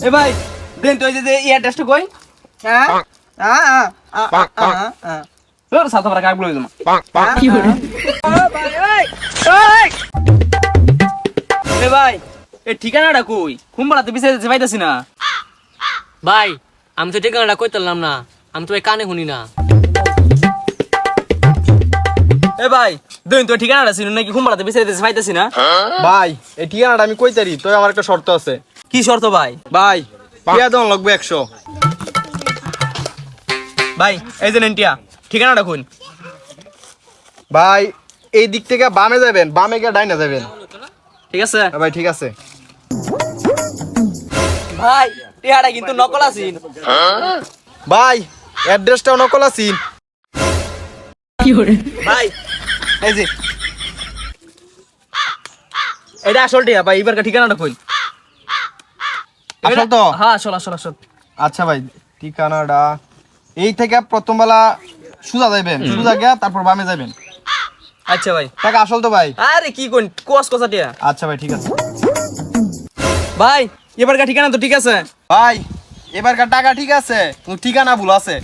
এ ভাই দেন তো এই যে এই অ্যাড্রেসটা কই হ্যাঁ তোর সাথে আমরা কাক বলে দিলাম কি করে এ ভাই এই ঠিকানাটা কই কুম্বালাতে বিছে যেতে পাইতাছি না ভাই আমি তো ঠিকানাটা কইতাম না, আমি তো কানে শুনি না। এ ভাই দেন তো ঠিকানাটা ছিল নাকি কুম্বালাতে বিছে যেতে পাইতাছি না ভাই এই ঠিকানাটা আমি কইতারি, তো আমার একটা শর্ত আছে। কি শর্ত ভাই ভাই টিয়া দেওয়া লাগবে 100। ভাই এই যে নেনটিয়া ঠিকানাটা কোন ভাই এই দিক থেকে বামে যাবেন, বামে গিয়ে ডাইনে যাবেন। ঠিক আছে হ্যাঁ ভাই ঠিক আছে। ভাই টিয়াটা কিন্তু নকল আছিন ভাই অ্যাড্রেসটাও নকল আছি। কি করে ভাই এই যে এটা আসল টিয়া ভাই এবারকার ঠিকানাটা কই আসল তো? হ্যাঁ আসল আসল আসল আচ্ছা ভাই ঠিকানাটা এই থেকে প্রথম বেলা সোজা যাবেন, সোজা গিয়া তারপর বামে যাবেন। আচ্ছা ভাই টাকা আসল তো ভাই? আরে কি কোন কোস কোসা টিয়া আচ্ছা ভাই ঠিক আছে। ভাই এবারকার ঠিকানা তো ঠিক আছে ভাই এবারকার টাকা ঠিক আছে, কিন্তু ঠিকানা ভুল আছে।